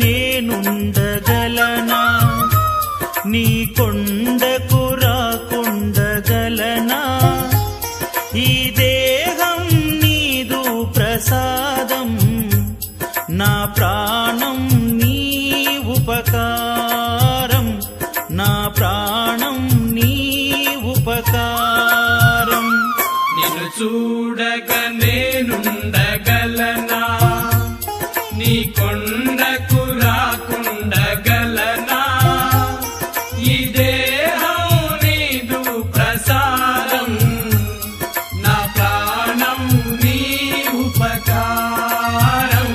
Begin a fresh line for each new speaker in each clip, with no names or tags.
నేనుండగలనా నీ కొండకు రాకుండగలనా ఈ దేహం నీదు ప్రసాదం నా ప్రాణం నీ ఉపకారం నా ప్రాణం నీ ఉపకారం
నిన్ను చూడక నేనుండగలనా నీ కొండకు రాకుండగలనా ఈ దేహం నీదు ప్రసాదం నా ప్రాణం నీ ఉపకారం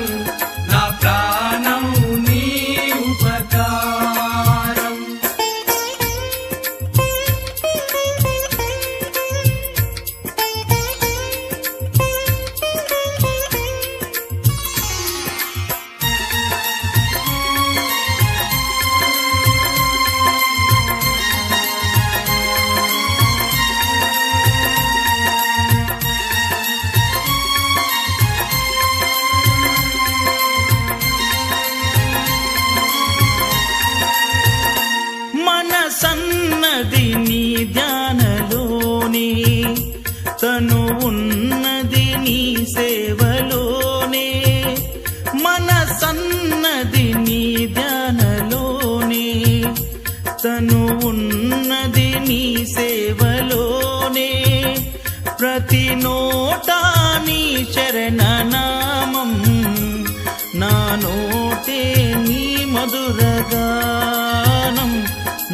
నా ప్రాణం నీ ఉపకారం
మనసన్నది నీ ధ్యానలోనే తను ఉన్నది నీ సేవలోనే మనసన్నది నీ ధ్యానలోనే తను ఉన్నది నీ సేవలోనే ప్రతి నోటా నీ చరణనామం నా నోటే నీ మధురగానం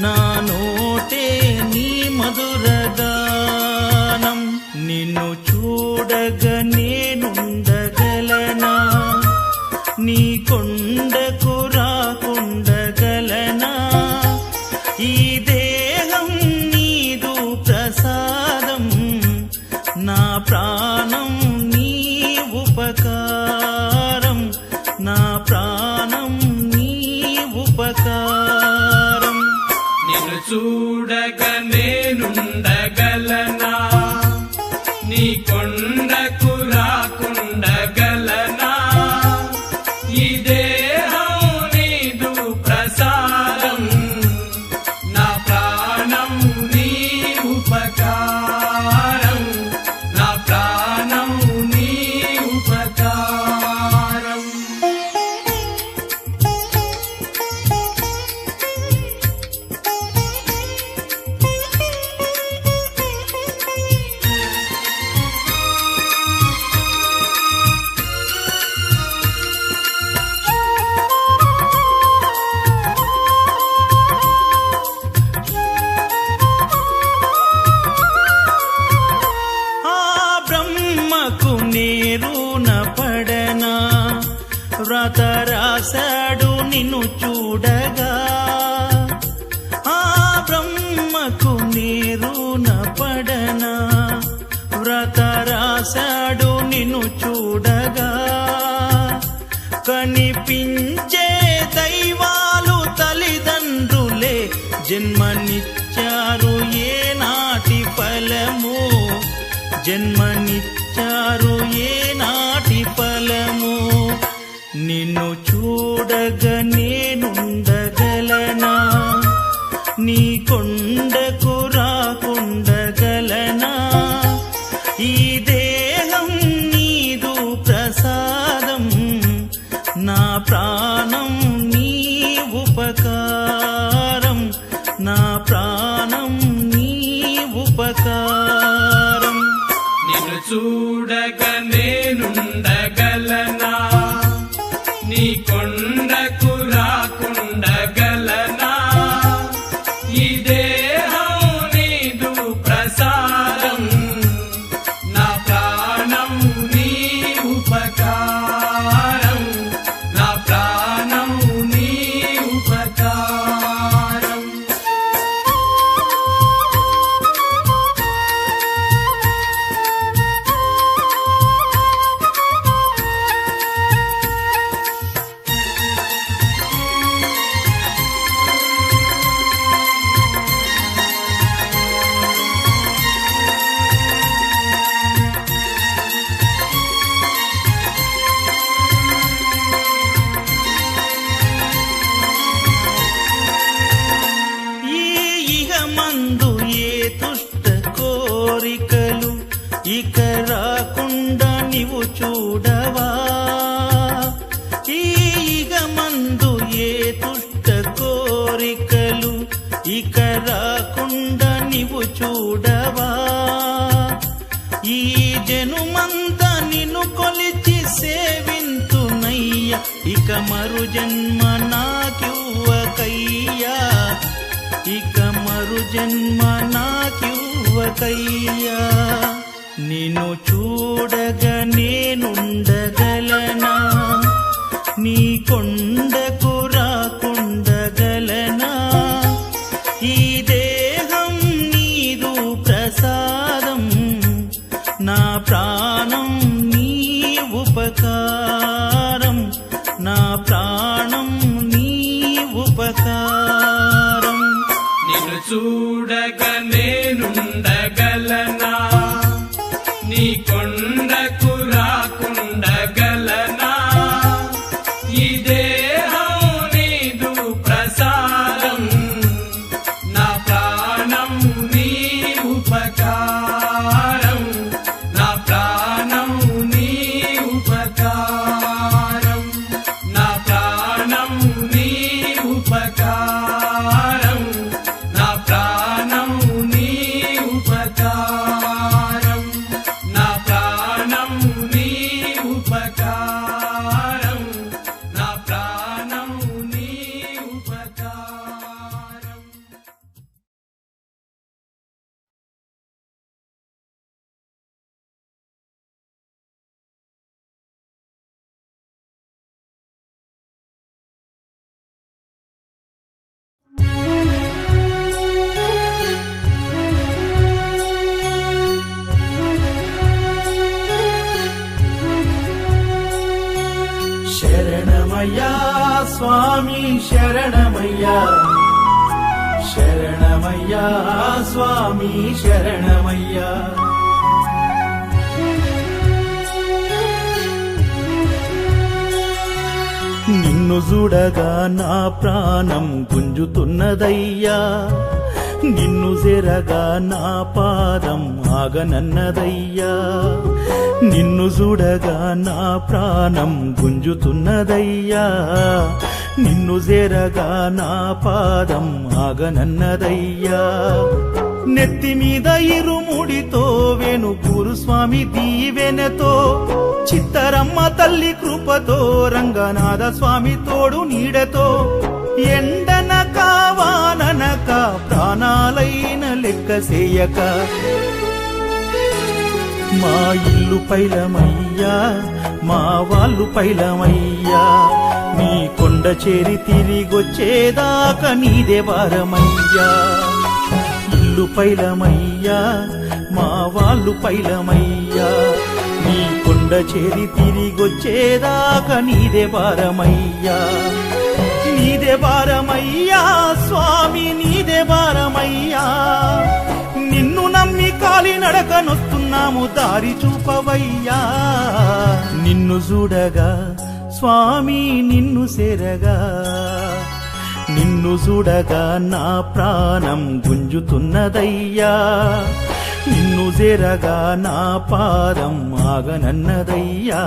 నా నోటే నీ మధురగానం నిన్ను చూడగ నేనుండగలనా నీ కొండకు రాకుండగలనా ఈ దేహం నీదు ప్రసాదం నా ప్రాణం నీ ఉపకారం నా ప్రాణం నీ ఉపకారం
నిన్ను చూడక నేనుండగలనా నీ కొండకు రాకుండగలనా ఈ దేహం నీదు ప్రసాదం నా ప్రాణం నీ ఉపకారం నా ప్రాణం నీ ఉపకారం
ఆ బ్రహ్మకు నేరున పడనా వ్రత రాశాడు నిన్ను చూడగా ఆ బ్రహ్మకు నేరున పడనా వ్రత రాశాడు నిన్ను చూడగా కనిపించే దైవాలు తల్లిదండ్రులే జన్మనిచ్చారు ఏనాటి ఫలము జన్మనిచ్చారు ఏనాటి ఫలము నిన్ను చూడగ నేనుండగలనా నీ కొండకు రాకుండగలనా ఈ దేహం నీదు ప్రసాదం నా ప్రాణం నీ ఉపకారం నా ప్రాణం నీ ఉపకారం
నిన్ను చూడక నేనుండగలనా నీ కొండకు రాకుండగలనా ఈ దేహం నీదు ప్రసాదం నా ప్రాణం నీ ఉపకారం నా ప్రాణం నీ ఉపకారం
ఇక రాకుండా నీవు చూడవా ఈగ మందు ఏ దుష్ట కోరికలు ఇక రాకుండా నీవు చూడవా ఈ జనుమంతా నిన్ను కొలిచి సేవింతునయ్యా ఇక మరు జన్మ నాకివ్వకయ్యా ఇక మరు జన్మ నాకివ్వకయ్యా నిన్ను చూడగా నేనుండగలనా నీ కొండకు రాకుండగలనా ఈ దేహం నీదు ప్రసాదం నా ప్రాణం నీ ఉపకారం నా ప్రాణం నీ ఉపకారం
నిన్ను చూడగా నేనుండగలనా నీ కొండకు రాకుండగలనా ఈ దేహం నీదు ప్రసాదం నా ప్రాణం నీ ఉపకారం నా ప్రాణం నీ ఉపకారం నా ప్రాణం నీ ఉపకారం నా ప్రాణం నీ ఉపకారం నా ప్రాణం నీ ఉపకారం నా ప్రాణం నీ ఉపకారం
శరణమయ్యా స్వామి శరణమయ్యా శరణమయ్యా స్వామి శరణమయ్యా నిన్ను చూడగా నా ప్రాణం గుంజుతున్నదయ్యా నిన్ను జెరగా నా పాదం ఆగనన్నదయ్యా నిన్ను చూడగా నా ప్రాణం గుంజుతున్నదయ్యా నిన్ను జెరగా నా పాదం ఆగనన్నదయ్యా నెత్తి మీద ఇరుముడితో వేణుగూరు స్వామి దీవెనతో చిత్తరమ్మ తల్లి కృపతో రంగనాథ స్వామి తోడు నీడతో ఎండనక వాననక ప్రాణాలైన లెక్క చేయక మా ఇల్లు పైలమయ్యా మా వాళ్ళు పైలమయ్యా నీ కొండ చేరి తిరిగొచ్చేదాకా నీదే భారమయ్యా ఇల్లు పైలమయ్యా మా వాళ్ళు పైలమయ్యా నీ కొండ చేరి తిరిగొచ్చేదాకా నీదే భారమయ్యా నీదే భారమయ్యా స్వామి నీదే భారమయ్యా నిన్ను నమ్మి కాలి నడకనొస్తున్నాము దారి చూపవయ్యా నిన్ను చూడగా స్వామి నిన్ను సేరగా నిన్ను చూడగా నా ప్రాణం గుంజుతున్నదయ్యా నిన్ను జెరగా నా పాదం ఆగనన్నదయ్యా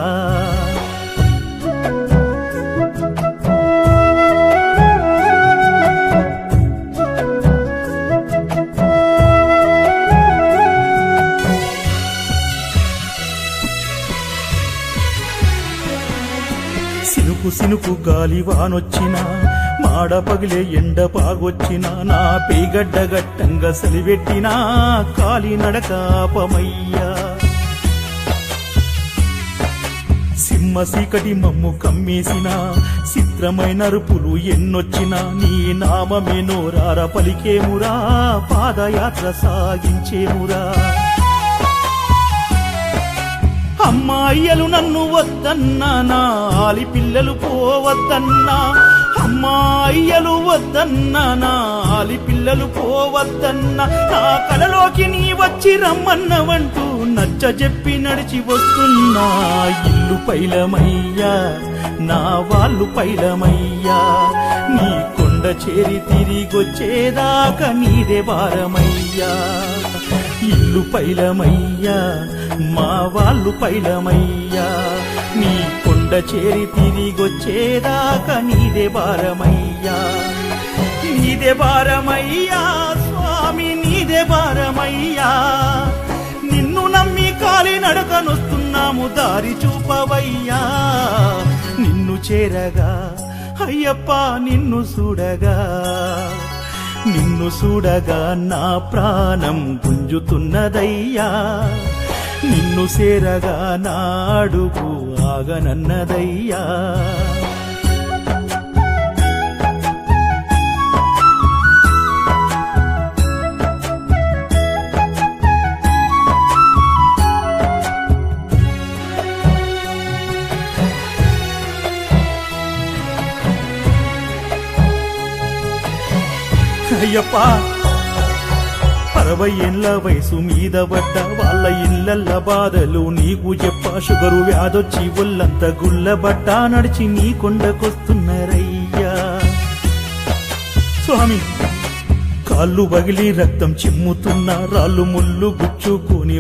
సినుకు సినుకు గాలి వానొచ్చినా మాడ పగిలే ఎండ పాగొచ్చినా నా పేగడ్డ గట్టంగా సలివెట్టినా కాలి నడకాపమయ్యా సింహ సీకటి మమ్ము కమ్మేసిన చిత్రమైన అరుపులు ఎన్నొచ్చినా నీ నామమే నోరార పలికేమురా పాదయాత్ర సాగించేమురా అమ్మాయిలు నన్ను వద్దన్నా నా ఆలి పిల్లలు పోవద్దన్నా అమ్మాయిలు వద్దన్నా నా ఆలి పిల్లలు పోవద్దన్నా నా కలలోకి నీ వచ్చి రమ్మన్నవంటూ నచ్చ చెప్పి నడిచి వస్తున్నా ఇల్లు పైలమయ్యా నా వాళ్ళు పైలమయ్యా నీ కొండ చేరి తిరిగొచ్చేదాకా నీదే భారమయ్యా ఇల్లు పైలమయ్యా మా వాళ్ళు పైలమయ్యా నీ కొండ చేరి తిరిగొచ్చేదాకా నీదే భారమయ్యా నీదే భారమయ్యా స్వామి నీదే భారమయ్యా నిన్ను నమ్మి కాలి నడకనొస్తున్నాము దారి చూపవయ్యా నిన్ను చేరగా అయ్యప్ప నిన్ను చూడగా నా ప్రాణం గుంజుతున్నదయ్యా నిన్ను చేరగా నా అడుగు ఆగనన్నదయ్యా అయ్యప్ప 60 ఏళ్ల వయసు మీద పడ్డ వాళ్ళ ఇళ్ళల్ల బాధలు నీకు చెప్ప షుగరు వ్యాధొచ్చి ఒళ్ళంత గుల్లబట్ట నడిచి నీ కొండకొస్తున్నారయ్యా స్వామి కాళ్ళు పగిలి రక్తం చిమ్ముతున్న రాళ్ళు ముళ్ళు గుచ్చుకొని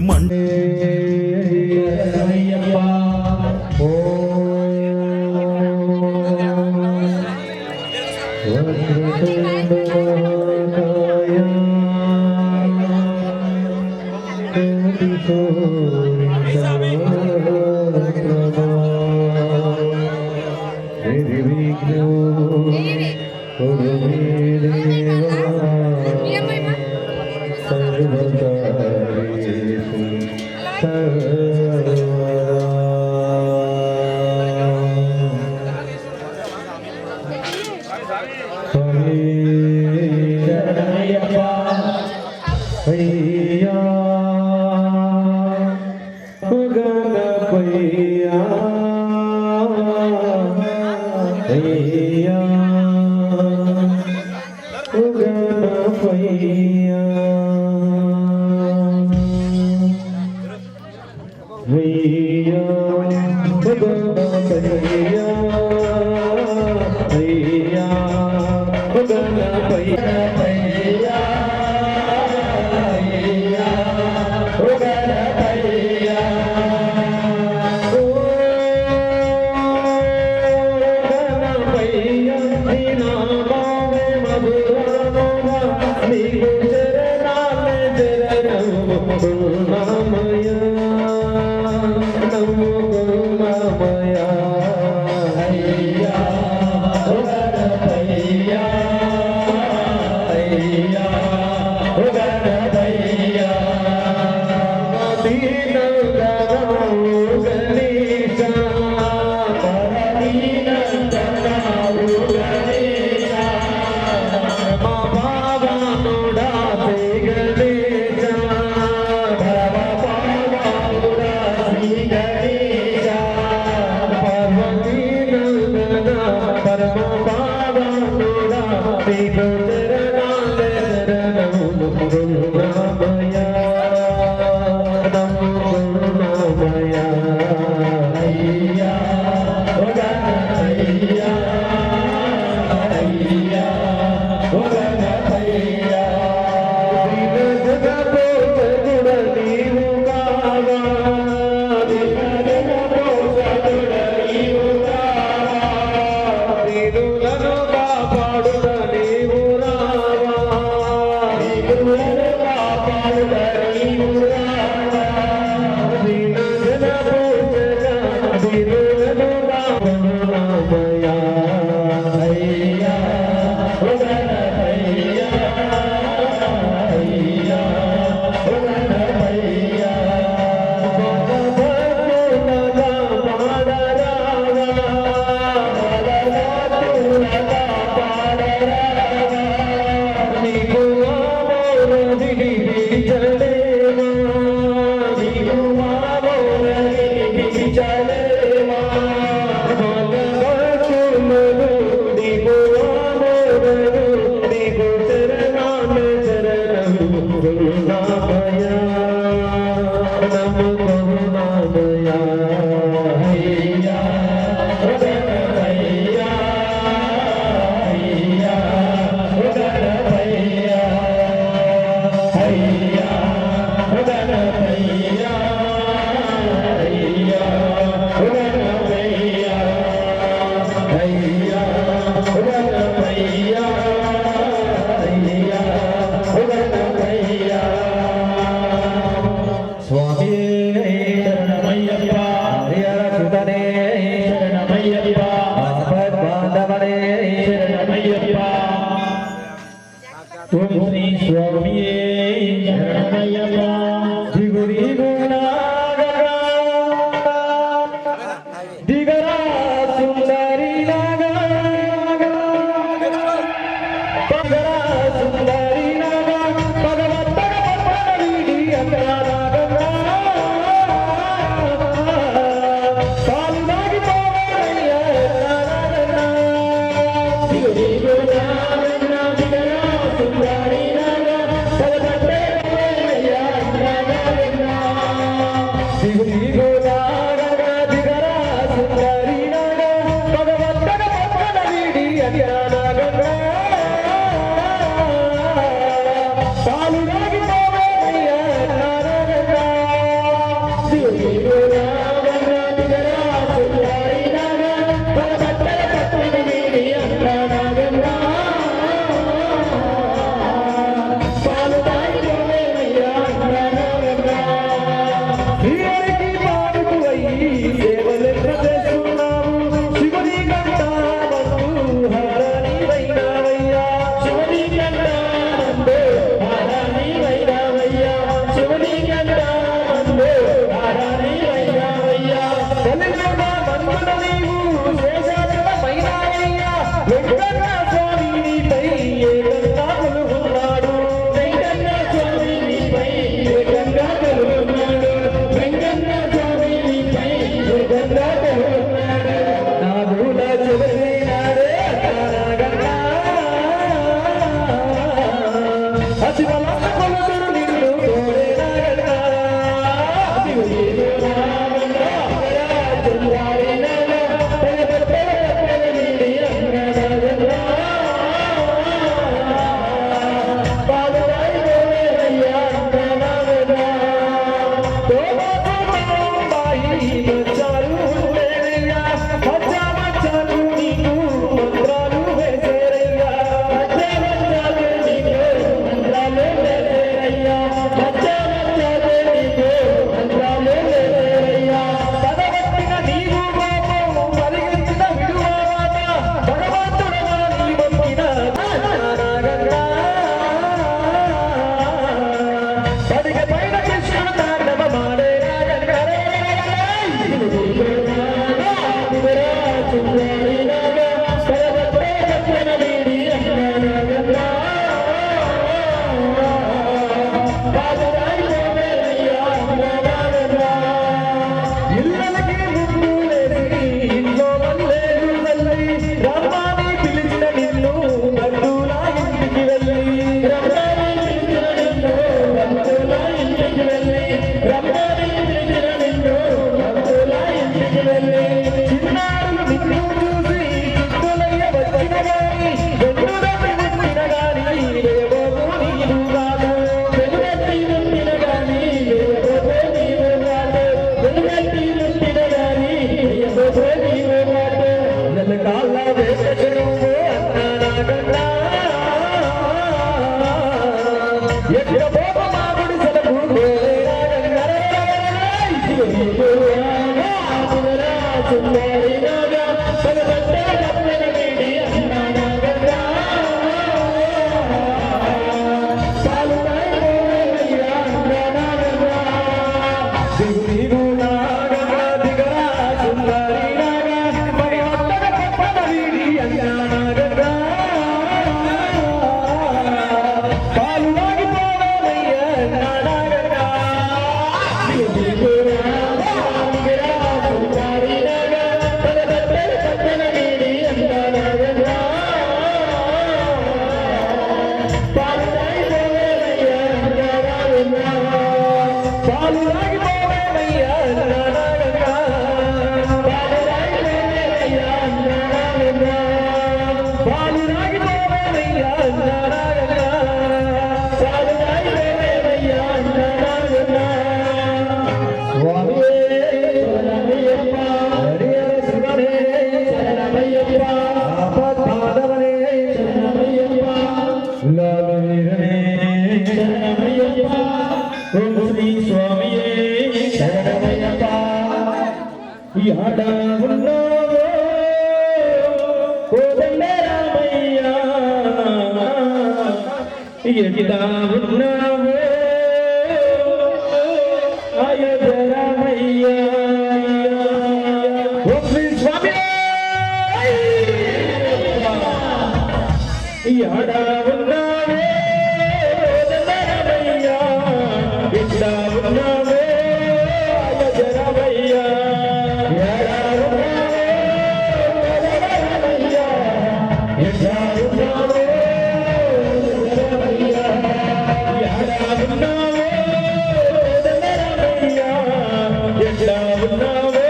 ఎట్లా ఉన్నావే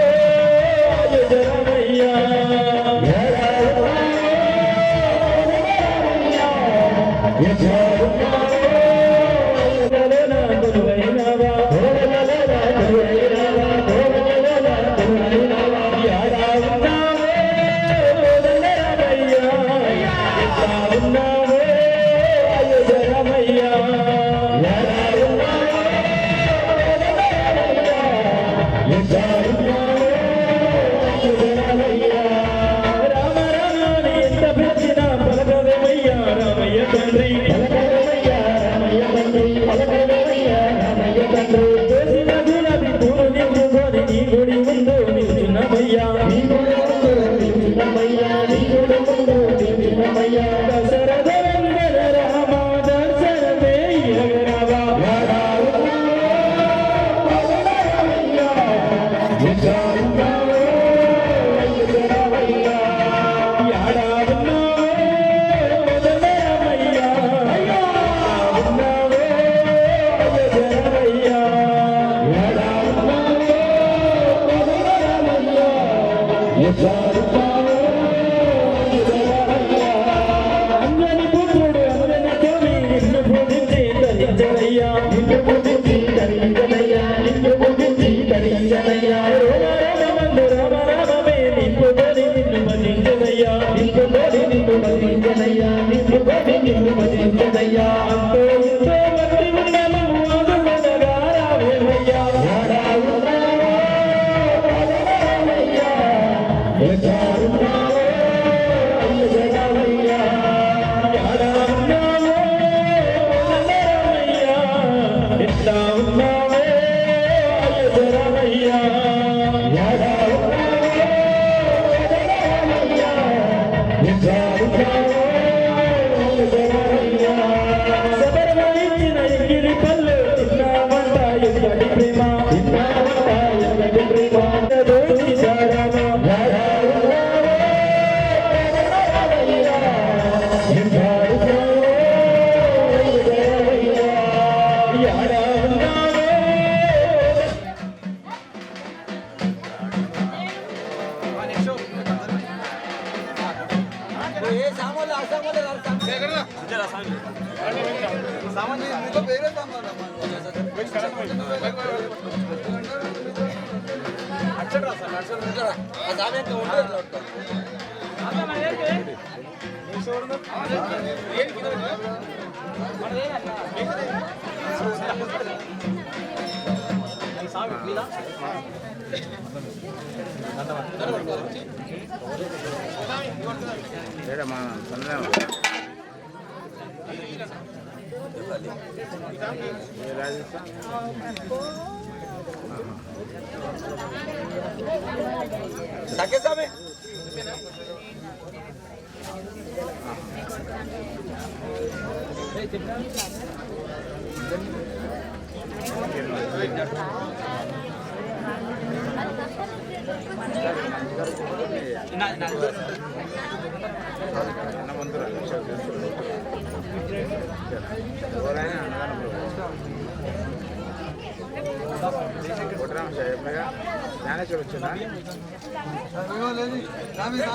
రామయ్య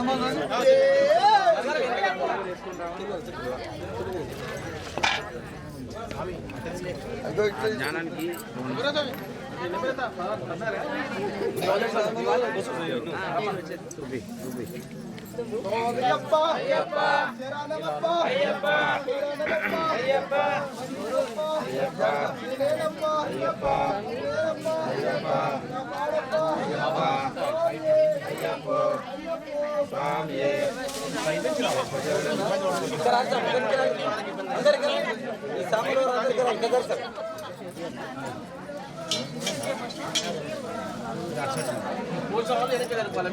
జ్ఞానానికి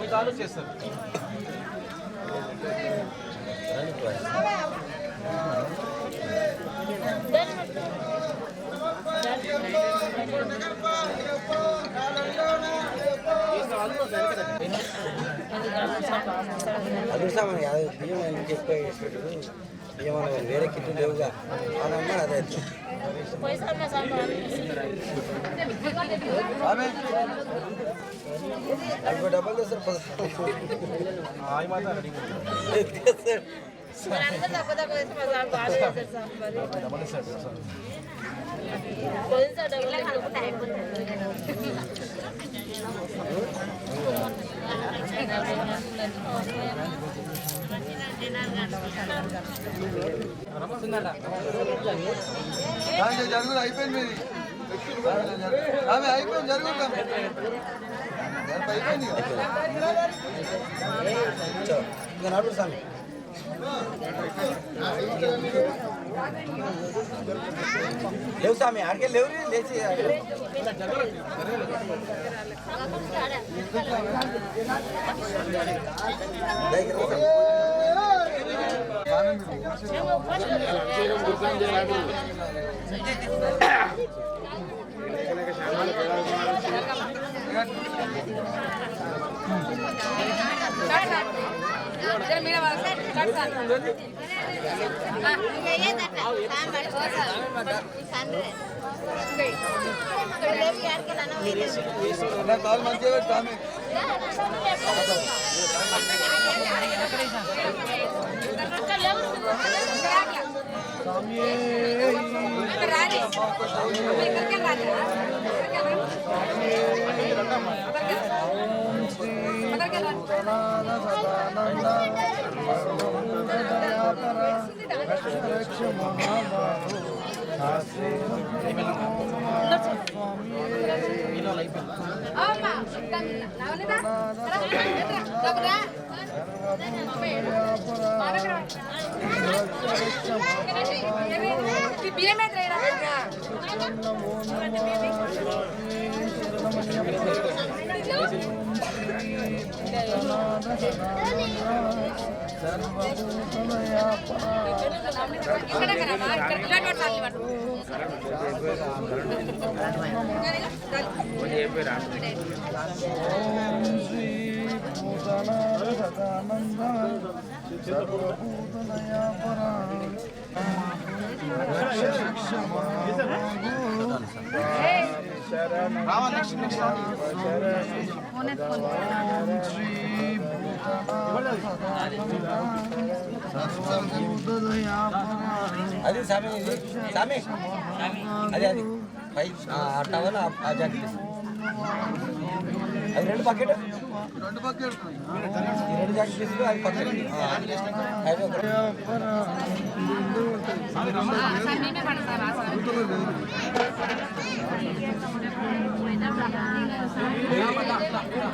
మీకు ఆలోచిస్తారు.
అదృష్టం బియ్యం చెప్పేటప్పుడు ఏమన్నా వేరే కిట్లు లేవుగా అదమ్మా అదే డబ్బులు తెస్తారు జరుగుతుంది అయిపోయింది మీది ఆమె అయిపోయింది జరుగుతుంది అయిపోయింది ఇంకా నడుపు స్వామి లేవు స్వామి ఆడికే లేవు లేచి కాలు మంచిగా స్వామి అది సామి సామి అది అది పై ఆ టవల్ ఆ జాకెట్ అది రెండు బకెట్ రెండు జాకెట్ తీసుకు అది పక్కన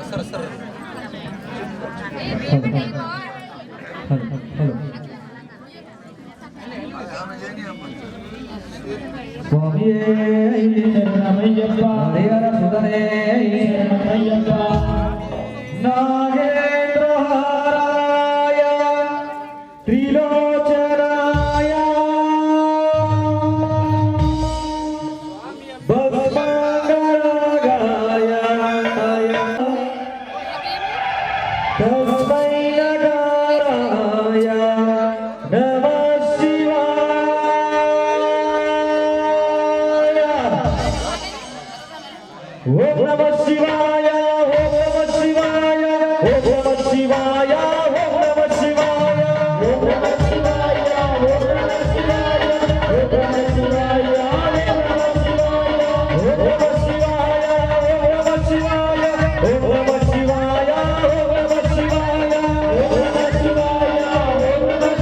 సరే సరే
నాగేంద్రహారాయ త్రిలోచనాయ భస్మంగరాగాయ తస్మై నగారాయ నమః శివాయ ఓం నమః శివాయ ఓం నమః శివాయ ఓం నమః శివాయ ఓం నమః శివాయ ఓం నమః శివాయ ఓం నమః శివాయ ఓం నమః శివాయ ఓం నమః శివాయ ఓం నమః శివాయ ఓం నమః శివాయ ఓం నమః శివాయ ఓం నమః శివాయ ఓం నమః శివాయ ఓం నమః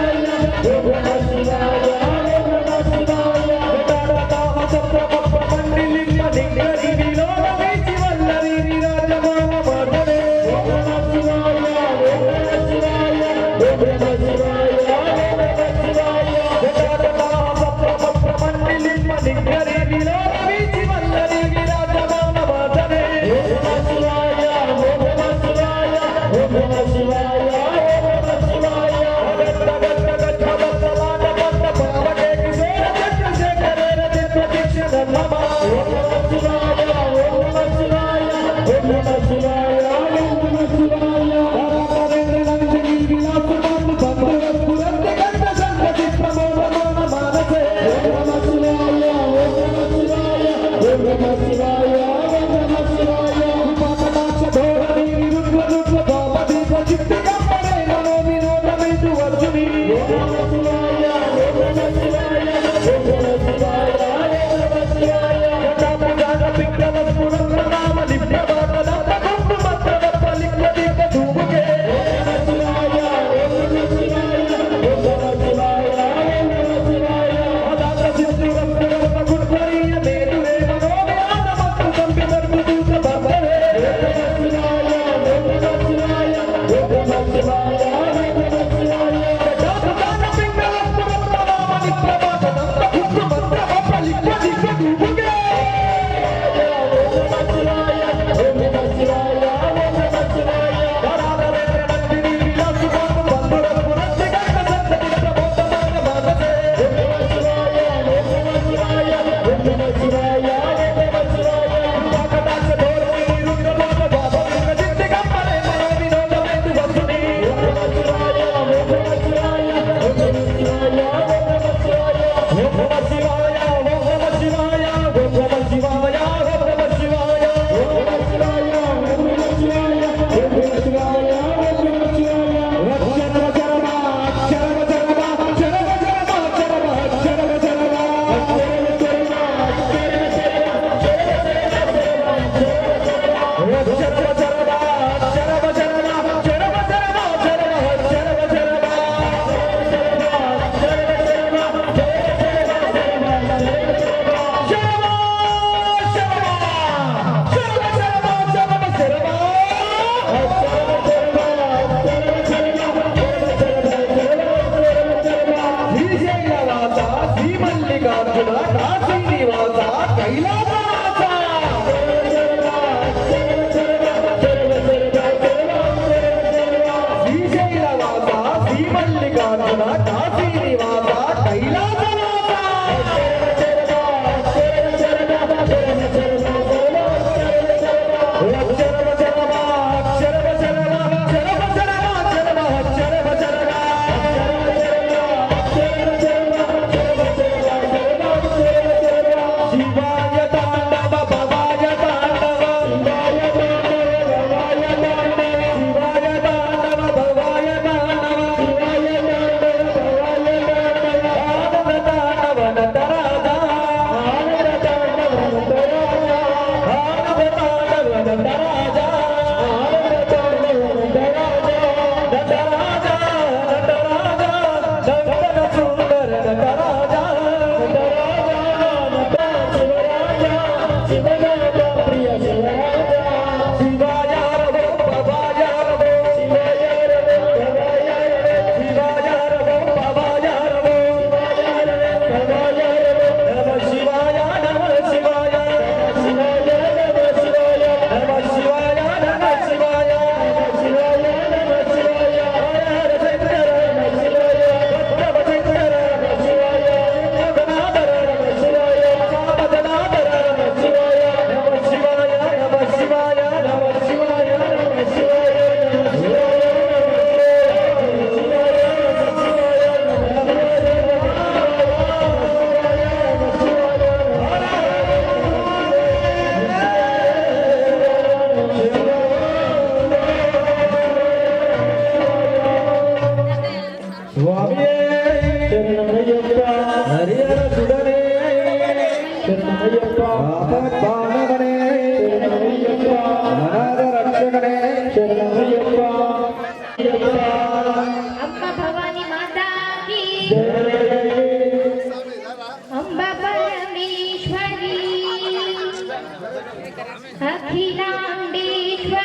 శివాయ ఓం నమః శివాయ తారతామ సప్తపప్ప మండిలింగ లింగరి విలోల వేచి వల్లరి విరాజమాన మధురే ఓం నమః శివాయ ఓం నమః శివాయ ఓం నమః శివాయ ఓం నమః శివాయ తారతామ సప్తపప్ప మండిలింగ లింగరి విలోల వేచి వల్లరి విరాజమాన మధురే ఓం నమః శివాయ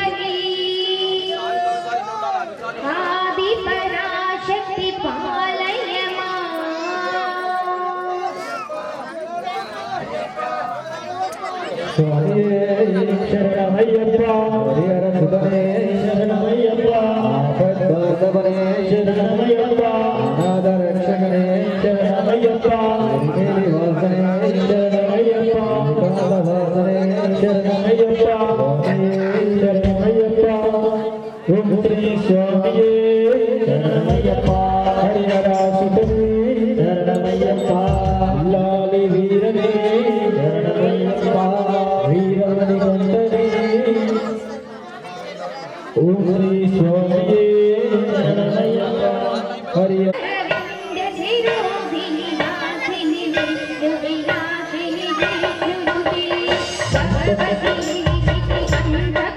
ईश्वरी आदि पराशक्ति पालय
స్వామి శరణమయ్యప్ప హరిహర సుతనే శరణమయ్యప్ప ఆపద్బాంధవనే శరణమయ్యప్ప అనాథ రక్షకనే శరణమయ్యప్ప నిర్మేలి వాసనే శరణమయ్యప్ప పాదవాసనే శరణమయ్యప్ప శరణమయ్యప్ప ఓం శ్రీ స్వామియే శరణమయ్యప్ప హరిహర సుతనే శరణమయ్యప్ప లాలి వీరనే శరణమయ్యప్ప వీరమణి గంటనే ఓం శ్రీ స్వామియే శరణమయ్యప్ప హరి
अरविंद शिरोधिनि नाथिनि विष्णु विलासिनि विष्णुरुचि भगवति निधिति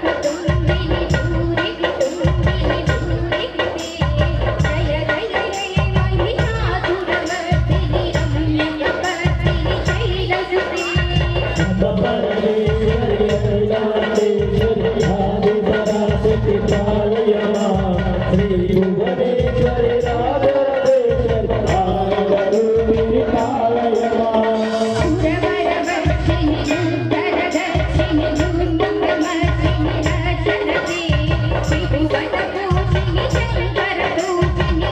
कुटुम्बिनि भूरि कुटुम्बिनि भूरि जय जय जय महिषासुरमर्दिनि रम्यकपर्दिनि शैलसुते
శ్రీ భువనేశ్వరి రాజరాజేశ్వరి ఆనందరూపిణి పాలయమా
सुरवरवर्षिणि सुन्दरदर्शिनि दुर्मुखमर्शिनि दर्शनते त्रिभुवनपोषिणि शङ्करदोषिणि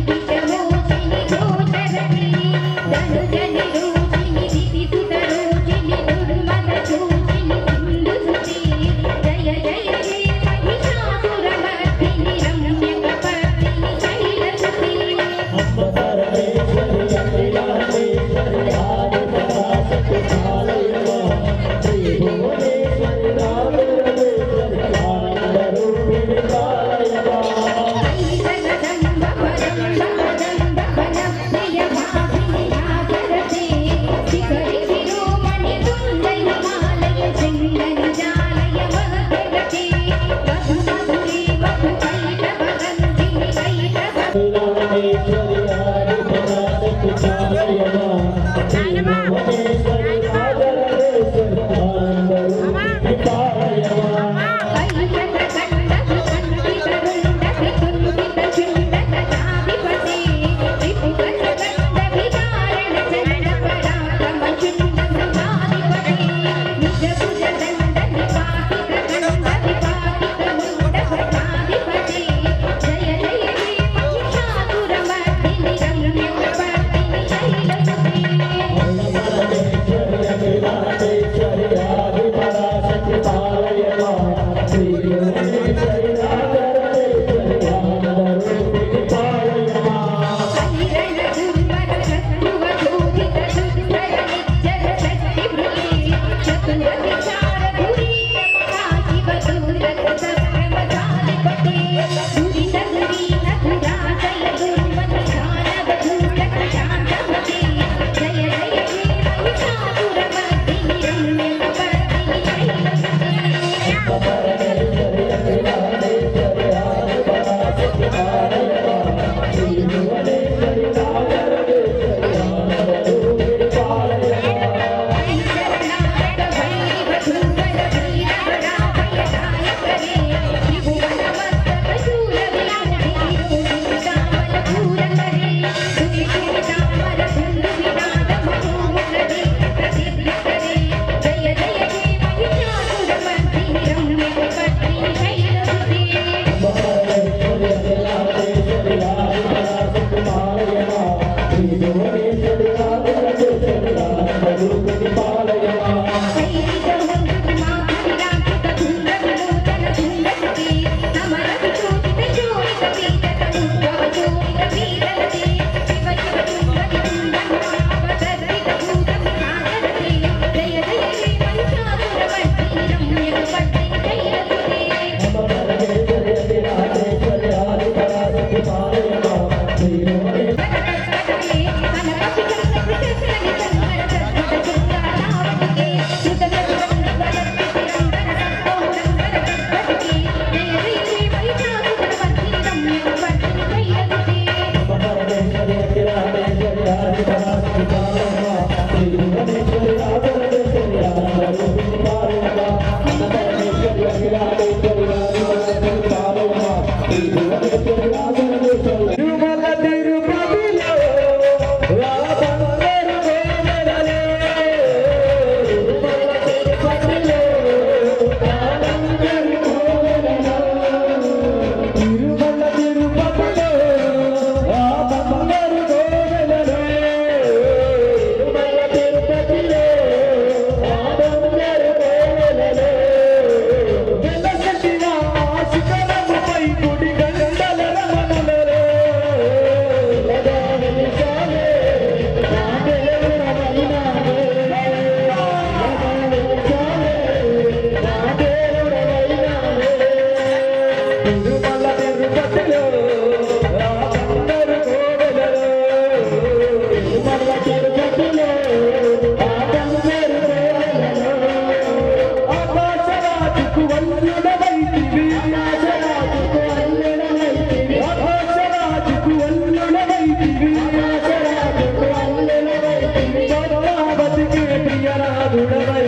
गिरिशमोषिणि गोचरते धनुजनिरोषिणि दितिसुतरोषिणि दुर्मदशोषिणि सिन्धुसुते जय जय जय महिषासुरमर्दिनि रम्यकपर्दिनि शैलसुते
పరమేశ్వరి అఖిలాండేశ్వరి ఆది పరాశక్తి పాలయమా శ్రీ భువనేశ్వరి రాజరాజేశ్వరి ఆనందరూపిణి పాలయమా అఖిలాండేశ్వరి ఆది పరాశక్తి పాలయమా శ్రీ భువనేశ్వరి రాజరాజేశ్వరి ఆనందరూపిణి పాలయమా తిరుమల తిరుపతిలో ఆ బంగారు కోవెలలో తిరుమల తిరుపతిలో ఆ బంగారు కోవెలలో ఆకాశరాజుకు వల్లుడవైతివి ఆకాశరాజుకు వల్లుడవైతివి ఆకాశరాజుకు వల్లుడవైతివి ఆకాశరాజుకు వల్లుడవైతివి పద్మావతికి ప్రియరాధుడవై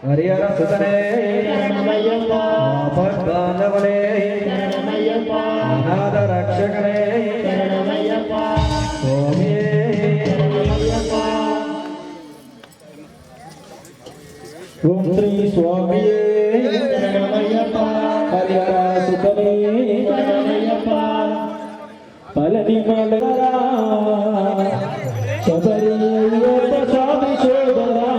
హరిహర సుతనే భక్తానవనే అనాథ రక్షకనే స్వామియే ఓం శ్రీ స్వామియే హరిహర సుతనే పలని మలరా శబరి స్వామి శోభరా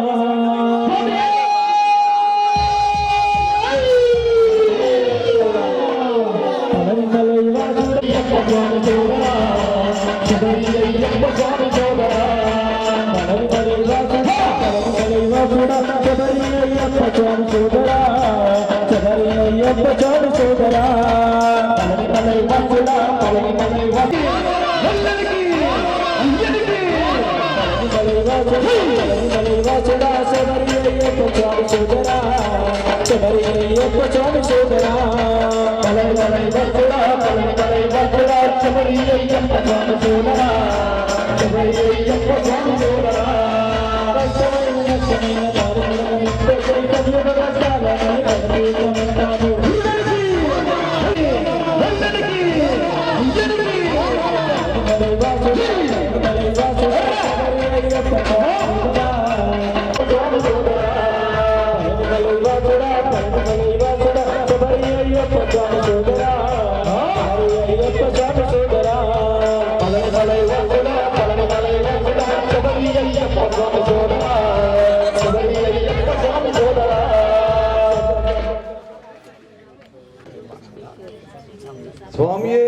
స్వామియే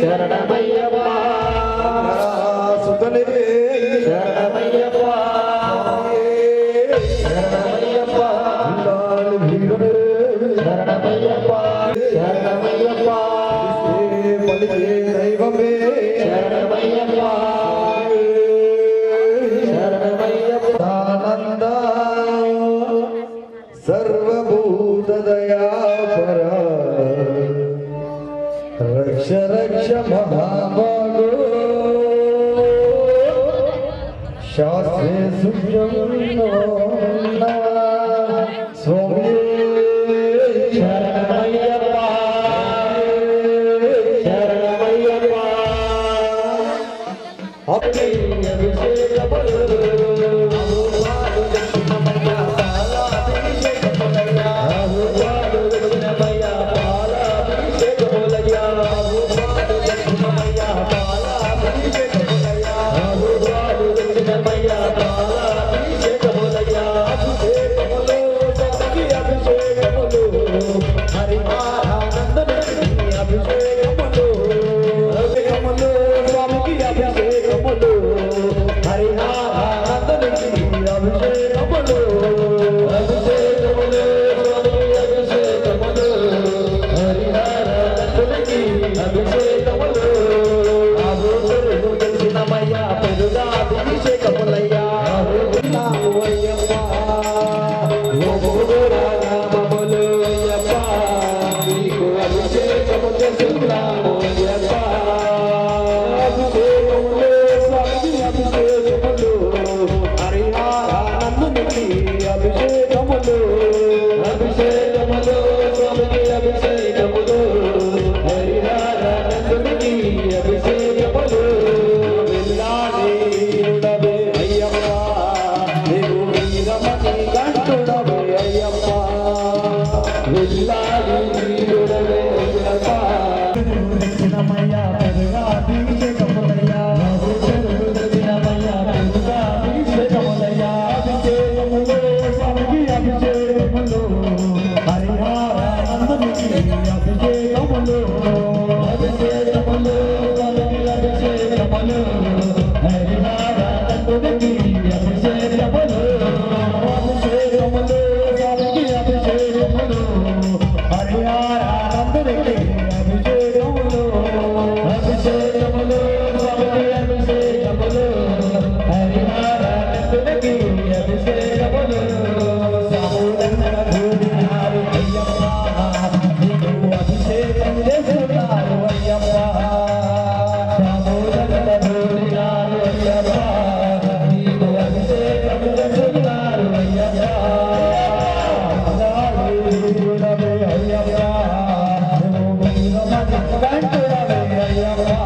శరణమయ్యప్ప సుతనే శరణమయ్యప్ప శరణమయ్యప్ప లాల్ వీరుడే శరణమయ్యప్ప శరణమయ్యప్ప పలికే దైవమే శరణమయ్యప్ప శరణమయ్యప్ప ఆనంద సర్వభూత దయాపర రక్ష రక్ష మహాభాగో శాస్త్రే సుజమునో స్వామి శరణమయ్యప్ప శరణమయ్యప్ప అప్పటి అభిషేకములు అయ్యప్ప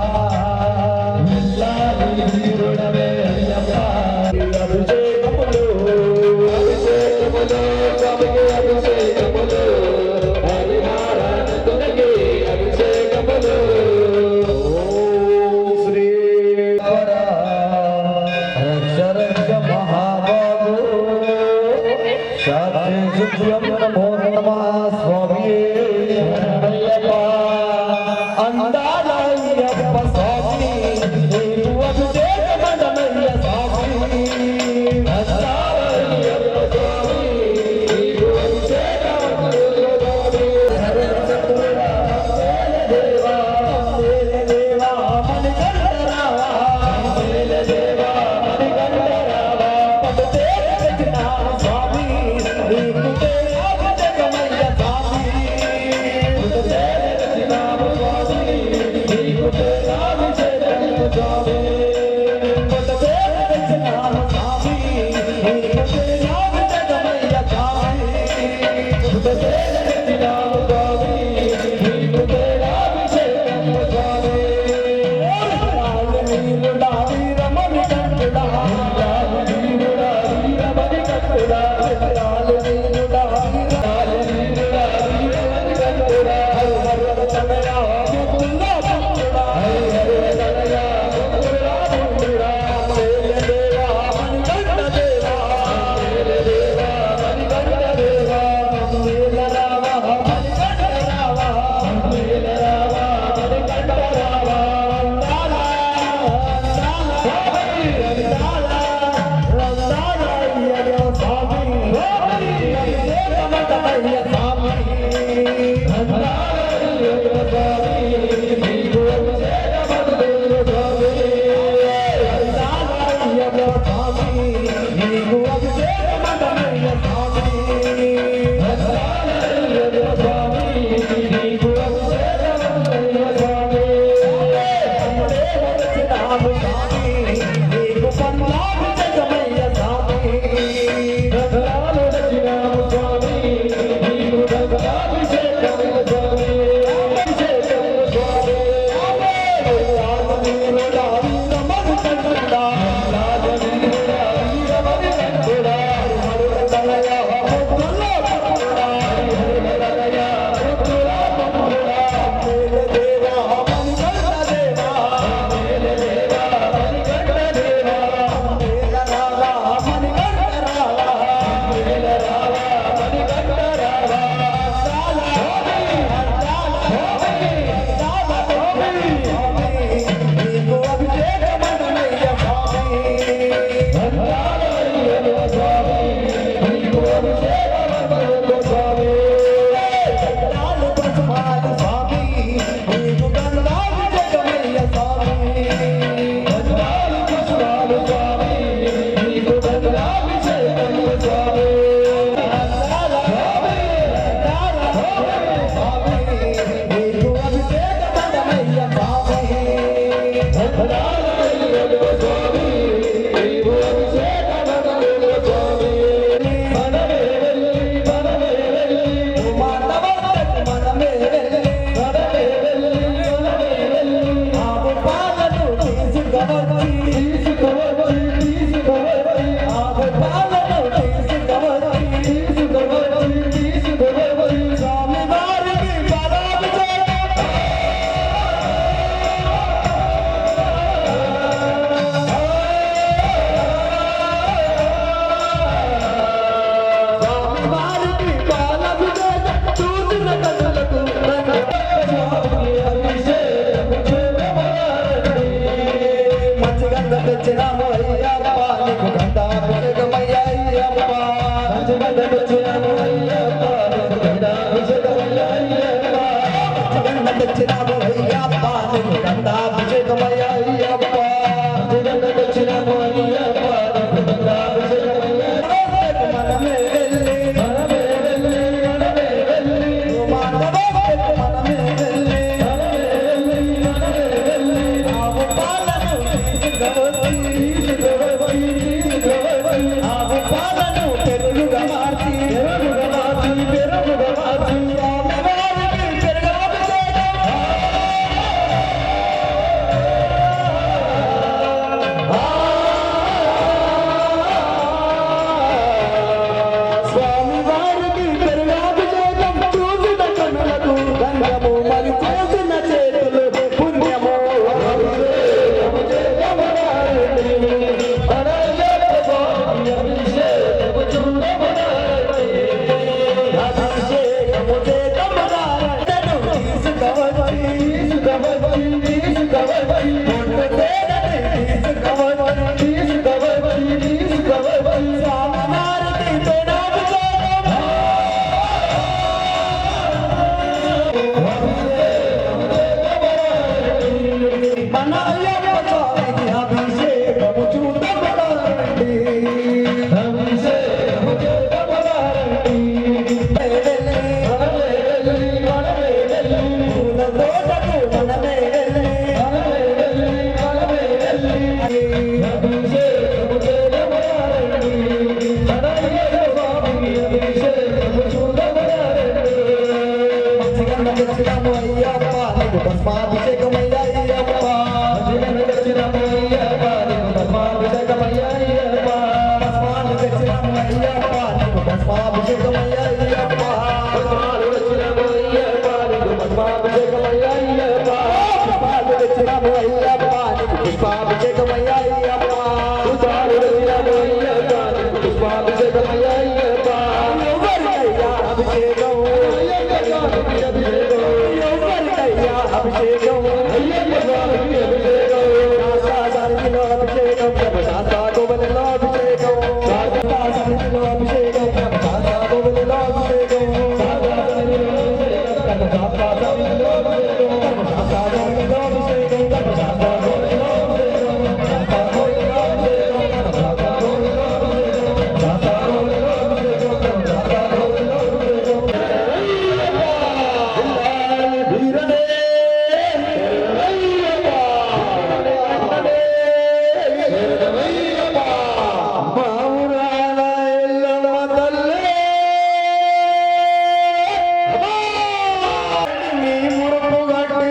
నీ మురుపు గట్టి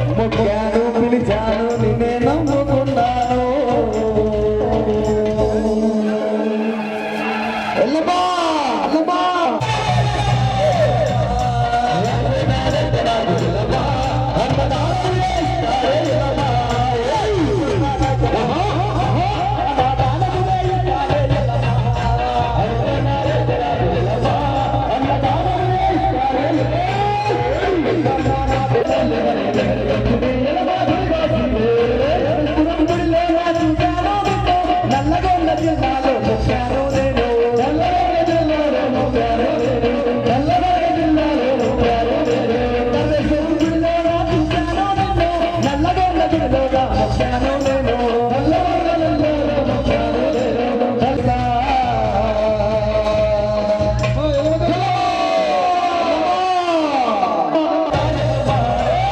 మొక్కాను పిలిచాను నిన్నే నమ్ముకున్నాను ఎల్లమ్మా ఎల్లమ్మా నల్లగొండ జిల్లాలో మొక్కాను నేను నల్లగొండ జిల్లాలో మొక్కాను నేను నల్లగొండ జిల్లాలో మొక్కాను నేను నల్లగొండ జిల్లాలో చూశాను నేను నల్లగొండ జిల్లాలో మొక్కాను నేను నల్లగొండ జిల్లాలో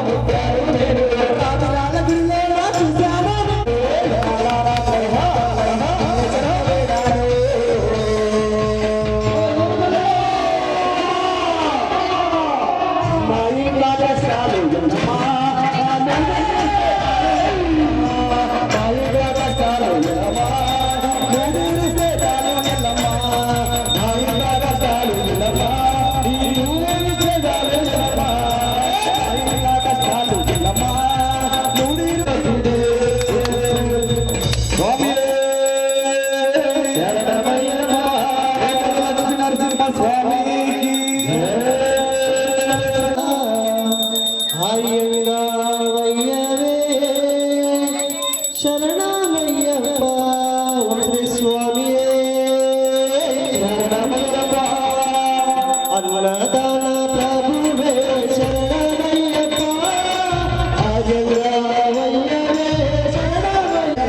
మొక్కాను నేను శరణమయ్యప్ప శ్రీ స్వామియే శరణమయ్యప్ప అన్నదాన ప్రభువే శరణమయ్యప్ప ఆజంగావయ్యవే శరణమయ్యప్ప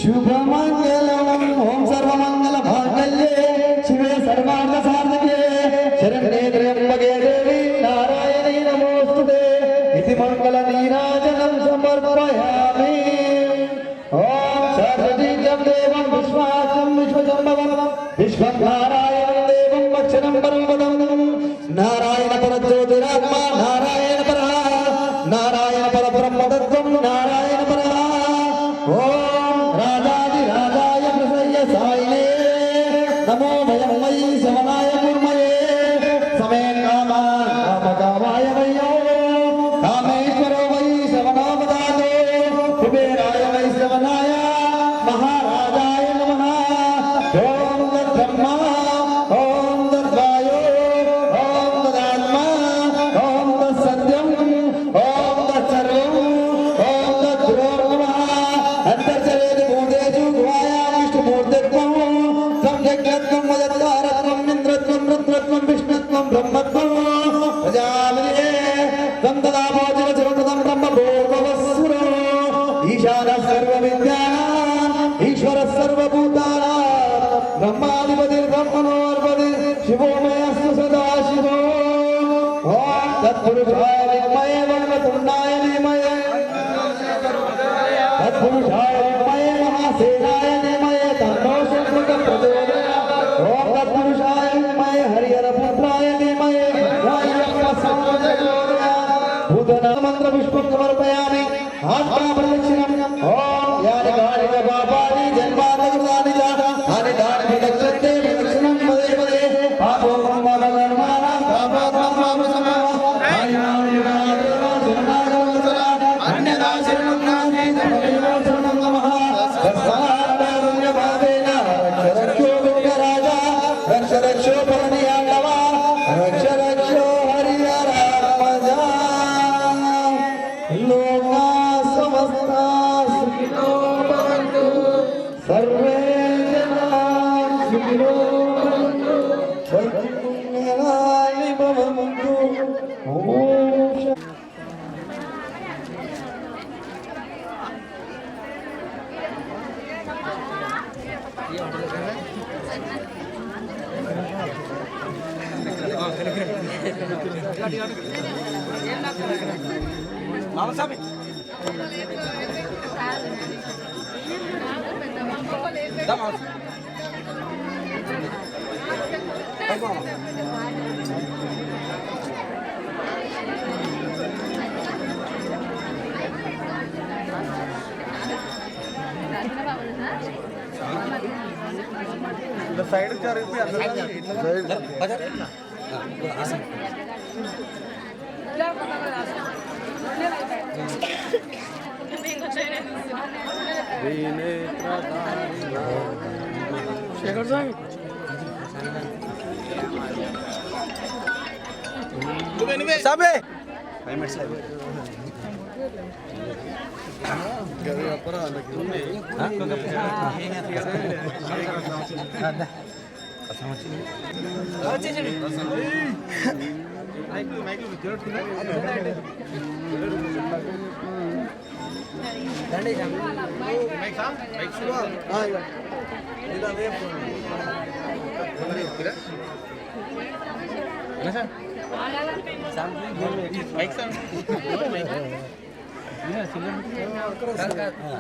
शुभमंगलम ओम सर्वमंगल मांगल्ये शिवे सर्वार्थ साधके शरण्ये त्र्यंबके देवी नारायणी नमोस्तुते इति मंगल नीराजनं समर्पयामि ओम सरस्वती जं देवं विश्वासं विश्वजम्भवं विश्वं नारायणं देवं अक्षरं परमपदं नारायण परज्योतिरात्मा नारायण परः नारायण परब्रह्म तत्त्वं नारायण परः ओम राजाधिराजाय प्रसय्य सायिने नमो वयं मयि शमनाय कुर्मये समे कामान् कामकामाय वय्यो कामेश्वरो वै शमनो ददातु कुबेराय वै शमनाय महाराजाय नमः ओम तद्ब्रह्मा ओम तद्वायो ओम तदात्मा ओम तत्सत्यम् ओम तत्सर्वम् ओम तद्गुरो नमः अंतर्जलेषु भूतेषु गुहायां विष्णुमूर्तित्वं सम्यग्त्वं मदद्वारत्वं इन्द्रत्वं रुद्रत्वं विष्णुत्वं ब्रह्मत्वं प्रजापतिः तं तदा भोजनचिरकृतं ब्रह्मभूर्भुवस्सुरो ईशानः सर्वविद्यानाम् ईश्वरः सर्वभूतानां ब्रह्माधिपतिर्ब्रह्मणोऽधिपतिः शिवो मयस्तु सदाशिवो ॐ तत्पुरुषाय विद्महे वक्रतुण्डाय धीमहि तत्पुरुषाय विद्महे महासेनाय धीमहि तन्नो शङ्खः प्रचोदयात् ॐ तत्पुरुषाय विद्महे हरिहरपुत्राय धीमहि वायुः प्रचोदयात् भूतनामन्त्रपुष्पं समर्पयामि आत्माप्रदक्षिणम् ॐ यानि कानि पापानि जन्मान्तकृतानि च तानि तानि विदक्षन्ते विदक्षिणं पदे पदे पापो ब्रह्मणर्माणां अन्यदा शरणं नास्ति तमेव शरणं नमः तस्मात्कारुण्यभावेन रक्षो विघ्नराजा रक्ष रक्षो परनियाण्डवा रक्ष रक्षो हरिहरात्मजा लोका समस्ता सुखिनो भवन्तु सर्वे जनाः सुखिनो भवन्तु सर्वमङ्गलानि भवन्तु ॐ
మామస్వామి దా మామస్వామి పైకి మామ
సైడ్ జరిపి సైడ్
ఆసన్
శేఖర్ స్వామి
సాబే